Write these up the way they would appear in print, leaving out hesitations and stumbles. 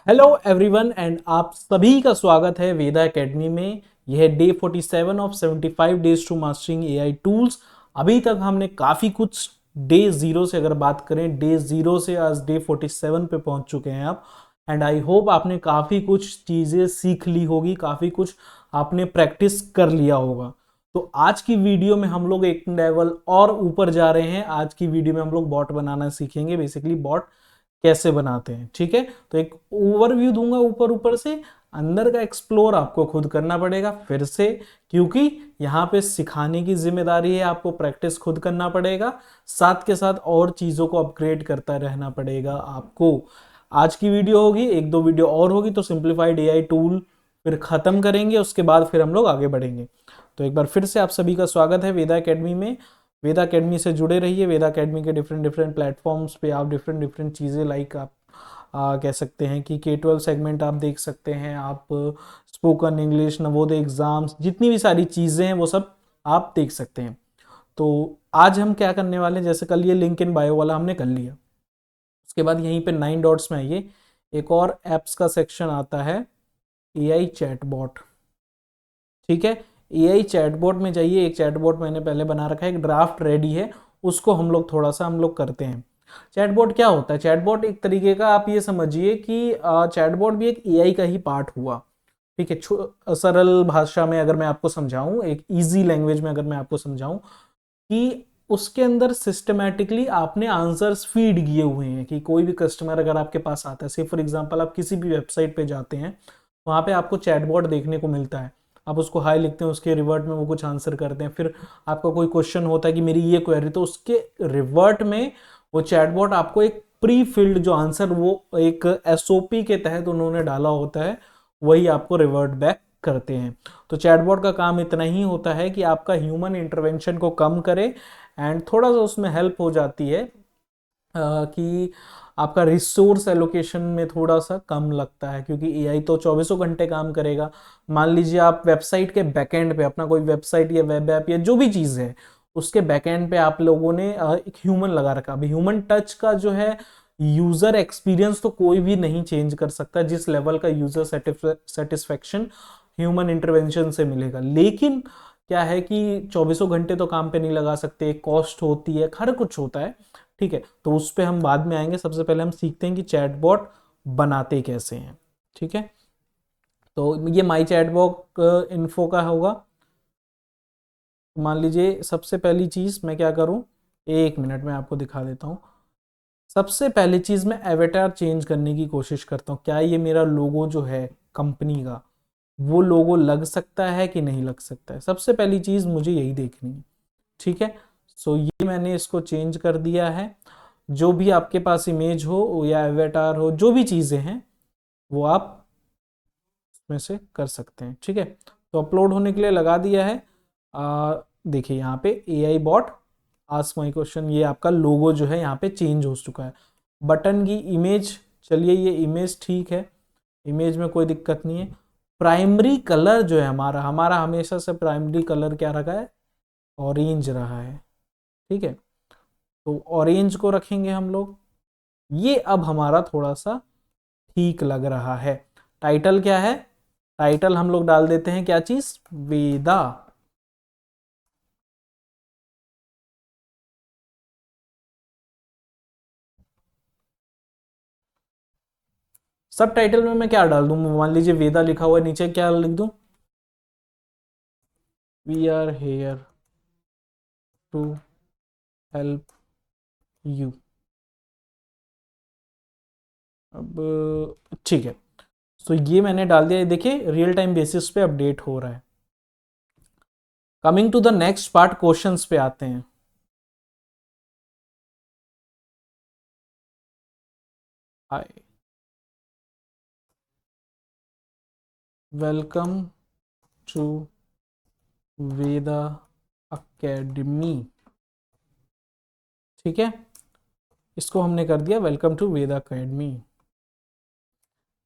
Hello everyone and आप सभी का स्वागत है वेदा एकेडमी में। यह है day 47 of 75 days to mastering AI tools. अभी तक हमने काफ़ी कुछ डे ज़ीरो से, अगर बात करें डे ज़ीरो से आज डे 47 पे पहुंच चुके हैं आप। एंड आई होप आपने काफ़ी कुछ चीज़ें सीख ली होगी, काफ़ी कुछ आपने प्रैक्टिस कर लिया होगा। तो आज की वीडियो में हम लोग एक लेवल और ऊपर जा रहे हैं। आज की वीडियो में हम लोग बॉट बनाना सीखेंगे, बेसिकली बॉट कैसे बनाते हैं। ठीक है, तो एक ओवरव्यू दूंगा ऊपर ऊपर से, अंदर का एक्सप्लोर आपको खुद करना पड़ेगा फिर से, क्योंकि यहाँ पे सिखाने की जिम्मेदारी है, आपको प्रैक्टिस खुद करना पड़ेगा, साथ के साथ और चीज़ों को अपग्रेड करता रहना पड़ेगा आपको। आज की वीडियो होगी, एक दो वीडियो और होगी तो सिंप्लीफाइड एआई टूल फिर खत्म करेंगे, उसके बाद फिर हम लोग आगे बढ़ेंगे। तो एक बार फिर से आप सभी का स्वागत है वेदा एकेडमी में। वेदा एकेडमी से जुड़े रहिए। वेदा एकेडमी के डिफरेंट डिफरेंट प्लेटफॉर्म्स पे आप डिफरेंट डिफरेंट चीज़ें लाइक आप कह सकते हैं कि K-12 सेगमेंट आप देख सकते हैं, आप स्पोकन इंग्लिश, नवोदय एग्जाम्स, जितनी भी सारी चीज़ें हैं वो सब आप देख सकते हैं। तो आज हम क्या करने वाले हैं, जैसे कल ये लिंक इन बायो वाला हमने कर लिया, उसके बाद यहीं पे 9 डॉट्स में आइए, एक और एप्स का सेक्शन आता है, एआई चैटबॉट। ठीक है, एआई चैटबॉट में जाइए। एक चैटबॉट मैंने पहले बना रखा है, एक ड्राफ्ट रेडी है, उसको हम लोग थोड़ा सा हम लोग करते हैं। चैटबॉट क्या होता है? चैटबॉट एक तरीके का आप ये समझिए कि चैटबॉट भी एक एआई का ही पार्ट हुआ। ठीक है, सरल भाषा में अगर मैं आपको समझाऊं, एक इजी लैंग्वेज में अगर मैं आपको समझाऊं कि उसके अंदर सिस्टमैटिकली आपने आंसर्स फीड किए हुए हैं कि कोई भी कस्टमर अगर आपके पास आता है, से फॉर एग्जांपल आप किसी भी वेबसाइट पे जाते हैं, वहाँ पे आपको चैटबॉट देखने को मिलता है। आप उसको हाई लिखते हैं, उसके रिवर्ट में वो कुछ आंसर करते हैं, फिर आपका कोई क्वेश्चन होता है कि मेरी ये क्वेरी, तो उसके रिवर्ट में वो चैटबॉट आपको एक प्री फिल्ड जो आंसर वो एक एसओपी के तहत उन्होंने डाला होता है, वही आपको रिवर्ट बैक करते हैं। तो चैटबॉट का काम इतना ही होता है कि आपका ह्यूमन इंटरवेंशन को कम करे एंड थोड़ा सा उसमें हेल्प हो जाती है कि आपका रिसोर्स एलोकेशन में थोड़ा सा कम लगता है, क्योंकि एआई तो चौबीसों घंटे काम करेगा। मान लीजिए आप वेबसाइट के बैकएंड पे, अपना कोई वेबसाइट या वेब ऐप या जो भी चीज़ है, उसके बैकएंड पे आप लोगों ने एक ह्यूमन लगा रखा। अभी ह्यूमन टच का जो है यूजर एक्सपीरियंस तो कोई भी नहीं चेंज कर सकता, जिस लेवल का यूजर सेटिस्फेक्शन ह्यूमन इंटरवेंशन से मिलेगा। लेकिन क्या है कि चौबीसों घंटे तो काम पे नहीं लगा सकते, कॉस्ट होती है, हर कुछ होता है। ठीक है, तो उस पर हम बाद में आएंगे। सबसे पहले हम सीखते हैं कि चैटबॉट बनाते कैसे हैं। ठीक है, तो ये माई चैटबॉट इन्फो का होगा। मान लीजिए सबसे पहली चीज़ मैं क्या करूं, एक मिनट में आपको दिखा देता हूं। सबसे पहली चीज़ मैं एवेटार चेंज करने की कोशिश करता हूं। क्या ये मेरा लोगो जो है कंपनी का, वो लोगो लग सकता है कि नहीं लग सकता है, सबसे पहली चीज़ मुझे यही देखनी है। ठीक है, सो ये मैंने इसको चेंज कर दिया है। जो भी आपके पास इमेज हो या एवेटार हो, जो भी चीज़ें हैं वो आप उसमें से कर सकते हैं। ठीक है, तो अपलोड होने के लिए लगा दिया है। देखिए यहाँ पे AI bot ask my question, ये आपका लोगो जो है यहाँ पे चेंज हो चुका है। बटन की इमेज, चलिए ये इमेज ठीक है, इमेज में कोई दिक्कत नहीं है। प्राइमरी कलर जो है हमारा हमारा हमेशा से प्राइमरी कलर क्या रखा है, ऑरेंज रहा है। ठीक है, तो ऑरेंज को रखेंगे हम लोग। ये अब हमारा थोड़ा सा ठीक लग रहा है। टाइटल क्या है? टाइटल हम लोग डाल देते हैं क्या चीज, वेदा। सब टाइटल में मैं क्या डाल दूं? मान लीजिए वेदा लिखा हुआ है, नीचे क्या लिख दूं, we are here to help you. अब ठीक है, तो ये मैंने डाल दिया। देखिए रियल टाइम बेसिस पे अपडेट हो रहा है। Coming to the next part, questions पे आते हैं। Hi, welcome to Veda Academy. ठीक है, इसको हमने कर दिया वेलकम टू वेदा अकेडमी।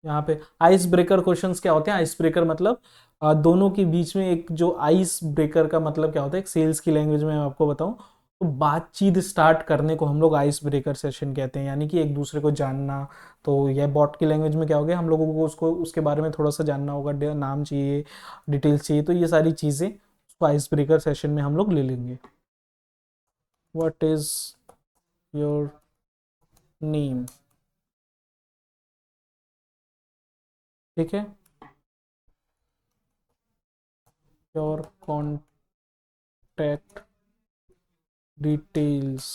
यहाँ पे आइस ब्रेकर क्वेश्चंस क्या होते हैं? आइस ब्रेकर मतलब दोनों के बीच में एक जो आइस ब्रेकर का मतलब क्या होता है, एक सेल्स की लैंग्वेज में मैं आपको बताऊं, तो बातचीत स्टार्ट करने को हम लोग आइस ब्रेकर सेशन कहते हैं, यानी कि एक दूसरे को जानना। तो यह बॉट की लैंग्वेज में क्या हो गया, हम लोगों को उसको उसके बारे में थोड़ा सा जानना होगा, नाम चाहिए, डिटेल्स चाहिए, तो ये सारी चीज़ें उसको आइस ब्रेकर सेशन में हम लोग ले लेंगे। व्हाट इज योर नेम, ठीक है, your contact details,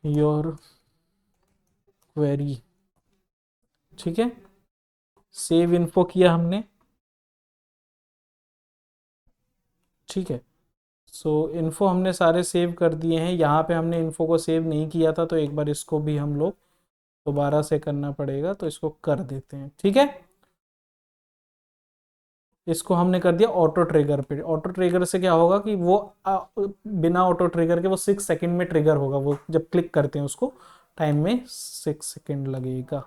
your query, ठीक है। सेव इन्फो किया हमने, ठीक है। सो इन्फो हमने सारे सेव कर दिए हैं। यहाँ पे हमने इन्फो को सेव नहीं किया था, तो एक बार इसको भी हम लोग दोबारा से करना पड़ेगा, तो इसको कर देते हैं, ठीक है। इसको हमने कर दिया ऑटो ट्रिगर पे। ऑटो ट्रिगर से क्या होगा कि वो बिना ऑटो ट्रिगर के वो 6 सेकंड में ट्रिगर होगा। वो जब क्लिक करते हैं उसको टाइम में 6 सेकंड लगेगा।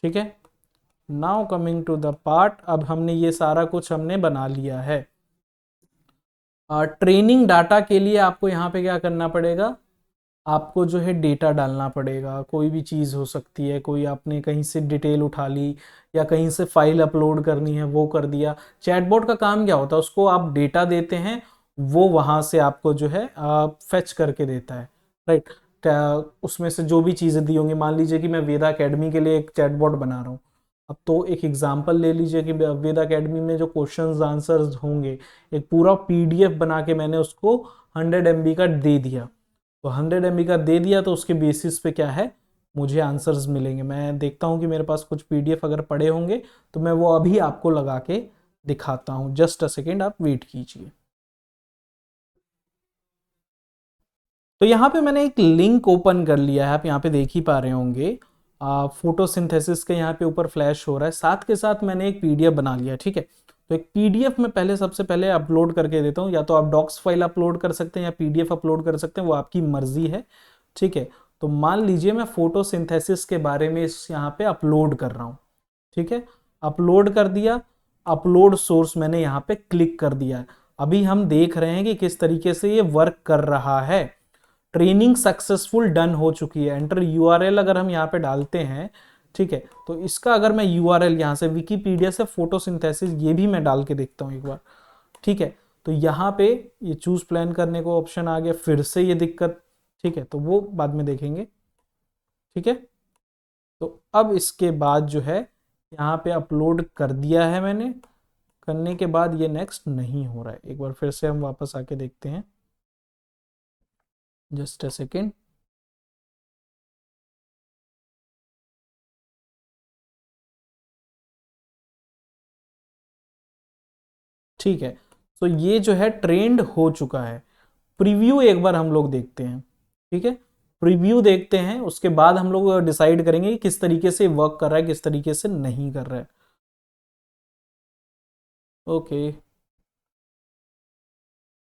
ठीक है, now coming to the part, अब हमने ये सारा कुछ हमने बना लिया है। ट्रेनिंग डाटा के लिए आपको यहाँ पे क्या करना पड़ेगा, आपको जो है डेटा डालना पड़ेगा। कोई भी चीज़ हो सकती है, कोई आपने कहीं से डिटेल उठा ली या कहीं से फाइल अपलोड करनी है वो कर दिया। चैटबॉट का काम क्या होता है, उसको आप डेटा देते हैं, वो वहाँ से आपको जो है फेच करके देता है, राइट। उसमें से जो भी चीज़ें दी होंगी, मान लीजिए कि मैं वेदा एकेडमी के लिए एक चैटबॉट बना रहा हूँ। अब तो एक एग्जांपल ले लीजिए कि वेदा एकेडमी में जो क्वेश्चंस आंसर्स होंगे, एक पूरा पीडीएफ बना के मैंने उसको 100 MB का दे दिया। तो 100 MB का दे दिया तो उसके बेसिस पे क्या है, मुझे आंसर्स मिलेंगे। मैं देखता हूँ कि मेरे पास कुछ पीडीएफ अगर पड़े होंगे तो मैं वो अभी आपको लगा के दिखाता हूँ। जस्ट अ सेकेंड, आप वेट कीजिए। तो यहाँ पे मैंने एक लिंक ओपन कर लिया है, आप यहाँ पे देख ही पा रहे होंगे। फोटोसिंथेसिस के यहाँ पे ऊपर फ्लैश हो रहा है, साथ के साथ मैंने एक पीडीएफ बना लिया, ठीक है। तो एक पीडीएफ में पहले सबसे पहले अपलोड करके देता हूँ, या तो आप डॉक्स फाइल अपलोड कर सकते हैं या पीडीएफ अपलोड कर सकते हैं, वो आपकी मर्जी है, ठीक है। तो मान लीजिए मैं फोटोसिंथेसिस के बारे में इस यहाँ पे अपलोड कर रहा हूँ, ठीक है। अपलोड कर दिया, अपलोड सोर्स मैंने यहाँ पे क्लिक कर दिया है। अभी हम देख रहे हैं कि किस तरीके से ये वर्क कर रहा है। ट्रेनिंग सक्सेसफुल डन हो चुकी है। एंटर यूआरएल अगर हम यहाँ पे डालते हैं, ठीक है, तो इसका अगर मैं यूआरएल यहाँ से विकिपीडिया से फोटोसिंथेसिस ये भी मैं डाल के देखता हूँ एक बार, ठीक है। तो यहाँ पे ये चूज प्लान करने को ऑप्शन आ गया, फिर से ये दिक्कत, ठीक है, तो वो बाद में देखेंगे, ठीक है। तो अब इसके बाद जो है यहाँ पे अपलोड कर दिया है मैंने, करने के बाद ये नेक्स्ट नहीं हो रहा है। एक बार फिर से हम वापस आके देखते हैं, जस्ट अ सेकेंड। ठीक है, तो ये जो है ट्रेंड हो चुका है। प्रीव्यू एक बार हम लोग देखते हैं, ठीक है। प्रीव्यू देखते हैं, उसके बाद हम लोग डिसाइड करेंगे कि किस तरीके से वर्क कर रहा है, किस तरीके से नहीं कर रहा है। Okay,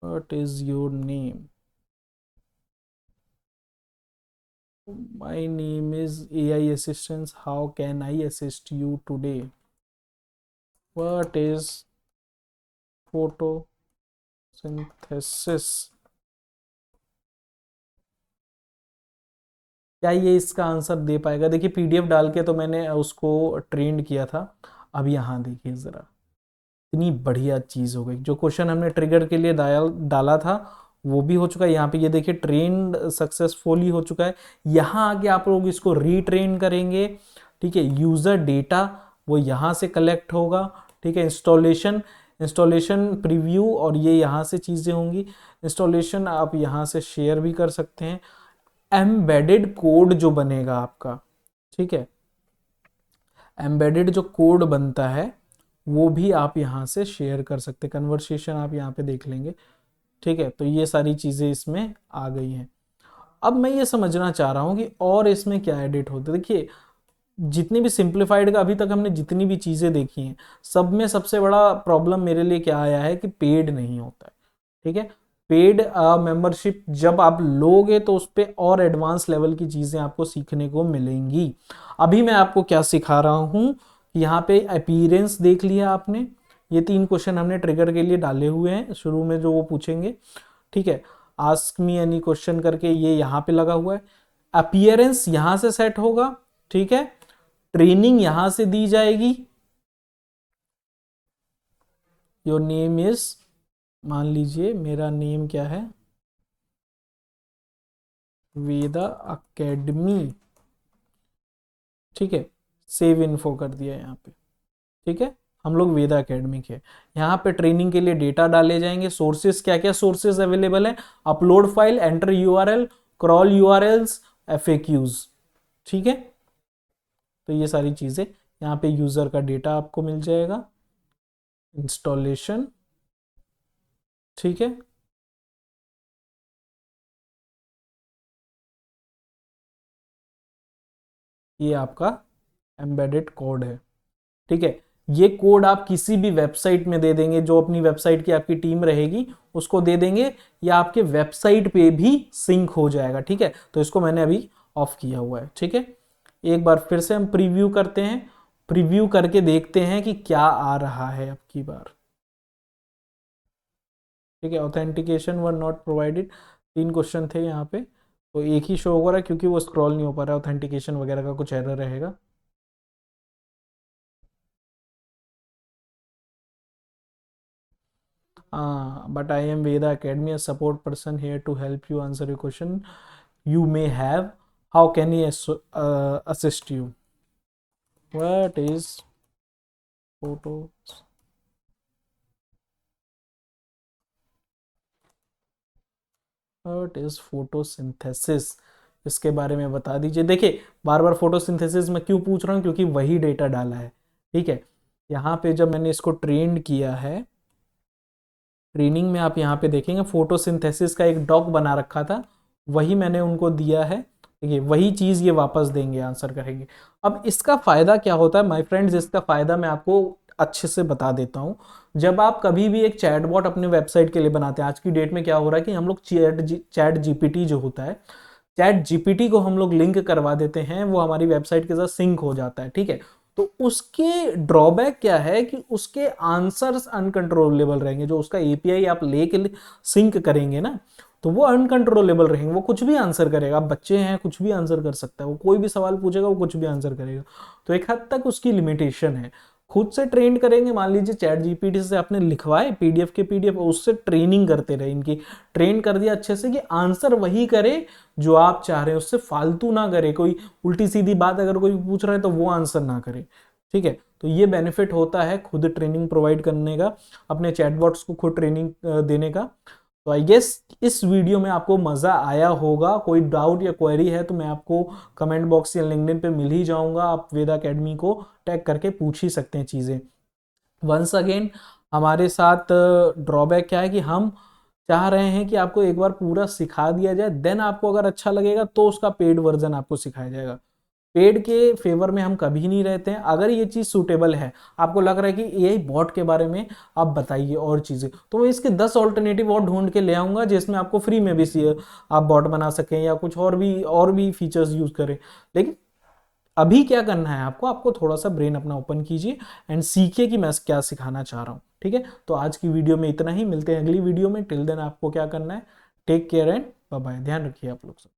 what is your name, my name is AI assistance, how can I assist you today, what is photosynthesis. क्या ये इसका आंसर दे पाएगा? देखिए पीडीएफ डाल के तो मैंने उसको ट्रेंड किया था। अब यहाँ देखिए जरा, इतनी बढ़िया चीज हो गई। जो क्वेश्चन हमने ट्रिगर के लिए डाला था वो भी हो चुका है। यहाँ पे ये देखिए ट्रेंड सक्सेसफुली हो चुका है। यहाँ आके आप लोग इसको रीट्रेन करेंगे, ठीक है। यूजर डेटा वो यहाँ से कलेक्ट होगा, ठीक है। इंस्टॉलेशन प्रीव्यू और ये यहाँ से चीज़ें होंगी। इंस्टॉलेशन आप यहाँ से शेयर भी कर सकते हैं। एम्बेडेड कोड जो बनेगा आपका, ठीक है, एम्बेडेड जो कोड बनता है वो भी आप यहाँ से शेयर कर सकते हैं। कन्वर्सेशन आप यहाँ पे देख लेंगे, ठीक है। तो ये सारी चीज़ें इसमें आ गई हैं। अब मैं ये समझना चाह रहा हूँ कि और इसमें क्या एडिट होते हैं। देखिए जितनी भी सिंप्लीफाइड का अभी तक हमने जितनी भी चीज़ें देखी हैं, सब में सबसे बड़ा प्रॉब्लम मेरे लिए क्या आया है कि पेड नहीं होता है, ठीक है। पेड मेंबरशिप जब आप लोगे तो उस पर और एडवांस लेवल की चीज़ें आपको सीखने को मिलेंगी। अभी मैं आपको क्या सिखा रहा हूँ, यहाँ पे अपीयरेंस देख लिया आपने, ये 3 क्वेश्चन हमने ट्रिगर के लिए डाले हुए हैं शुरू में जो वो पूछेंगे, ठीक है। आस्क मी एनी क्वेश्चन करके ये यहाँ पे लगा हुआ है, अपीयरेंस यहाँ से सेट होगा, ठीक है। ट्रेनिंग यहां से दी जाएगी, योर नेम इज, मान लीजिए मेरा नेम क्या है, वेदा अकेडमी, ठीक है। सेव इन्फो कर दिया यहाँ पे, ठीक है। हम लोग वेदा एकेडमी के, यहाँ पे ट्रेनिंग के लिए डेटा डाले जाएंगे। सोर्सेज क्या क्या सोर्सेज अवेलेबल है, upload file, enter URL, crawl URLs, FAQs, ठीक है। तो ये सारी चीजें यहाँ पे यूजर का डेटा आपको मिल जाएगा, इंस्टॉलेशन, ठीक है। ये आपका एम्बेडेड कोड है, ठीक है। ये कोड आप किसी भी वेबसाइट में दे देंगे, जो अपनी वेबसाइट की आपकी टीम रहेगी उसको दे देंगे, या आपके वेबसाइट पे भी सिंक हो जाएगा, ठीक है। तो इसको मैंने अभी ऑफ किया हुआ है, ठीक है। एक बार फिर से हम प्रीव्यू करते हैं, प्रीव्यू करके देखते हैं कि क्या आ रहा है अब की बार, ठीक है। Authentication were not provided, 3 question थे यहाँ पे, तो एक ही शो हो रहा है क्योंकि वो स्क्रॉल नहीं हो पा रहा है, ऑथेंटिकेशन वगैरह का कुछ एरर रहेगा। But I am Veda Academy, a support person here to help you answer your question you may have. How can he assist you? What is photo? What is photosynthesis? इसके बारे में बता दीजिए। देखिए, बार बार फोटोसिंथेसिस में क्यों पूछ रहा हूँ, क्योंकि वही डेटा डाला है, ठीक है। यहाँ पे जब मैंने इसको ट्रेंड किया है, ट्रेनिंग में आप यहाँ पे देखेंगे फोटोसिंथेसिस का एक डॉक बना रखा था, वही मैंने उनको दिया है, देखिए वही चीज़ ये वापस देंगे, आंसर करेंगे। अब इसका फ़ायदा क्या होता है माय फ्रेंड्स, इसका फ़ायदा मैं आपको अच्छे से बता देता हूँ। जब आप कभी भी एक चैटबॉट अपने वेबसाइट के लिए बनाते हैं, आज की डेट में क्या हो रहा है कि हम लोग चैट जीपीटी जो होता है, चैट जीपीटी को हम लोग लिंक करवा देते हैं, वो हमारी वेबसाइट के साथ सिंक हो जाता है, ठीक है। तो उसके ड्रॉबैक क्या है कि उसके आंसर्स अनकंट्रोलेबल रहेंगे, जो उसका एपीआई आप लेके सिंक करेंगे ना, तो वो अनकंट्रोलेबल रहेंगे, वो कुछ भी आंसर करेगा। आप बच्चे हैं, कुछ भी आंसर कर सकता है, वो कोई भी सवाल पूछेगा वो कुछ भी आंसर करेगा। तो एक हद तक उसकी लिमिटेशन है। खुद से ट्रेन करेंगे, मान लीजिए चैट जीपीटी से आपने लिखवाए पीडीएफ के पीडीएफ, उससे ट्रेनिंग करते रहे, इनकी ट्रेन कर दिया अच्छे से कि आंसर वही करे जो आप चाह रहे हैं, उससे फालतू ना करे, कोई उल्टी सीधी बात अगर कोई पूछ रहा है तो वो आंसर ना करे, ठीक है। तो ये बेनिफिट होता है खुद ट्रेनिंग प्रोवाइड करने का, अपने चैटबॉट्स को खुद ट्रेनिंग देने का। तो आई गेस इस वीडियो में आपको मजा आया होगा। कोई डाउट या क्वेरी है तो मैं आपको कमेंट बॉक्स या लिंक्डइन पे मिल ही जाऊंगा, आप वेदा अकेडमी को टैग करके पूछ ही सकते हैं चीज़ें। वंस अगेन, हमारे साथ ड्रॉबैक क्या है कि हम चाह रहे हैं कि आपको एक बार पूरा सिखा दिया जाए, देन आपको अगर अच्छा लगेगा तो उसका पेड वर्जन आपको सिखाया जाएगा। पेड के फेवर में हम कभी नहीं रहते हैं। अगर ये चीज़ सूटेबल है, आपको लग रहा है कि एआई बॉट के बारे में आप बताइए और चीज़ें, तो मैं इसके 10 ऑल्टरनेटिव और ढूंढ के ले आऊँगा जिसमें आपको फ्री में भी आप बॉट बना सकें या कुछ और भी फीचर्स यूज़ करें। लेकिन अभी क्या करना है आपको, थोड़ा सा ब्रेन अपना ओपन कीजिए एंड सीखिए कि मैं क्या सिखाना चाह रहा हूँ, ठीक है। तो आज की वीडियो में इतना ही, मिलते हैं अगली वीडियो में। टिल देन आपको क्या करना है, take care and bye bye, ध्यान रखिए आप लोग सब।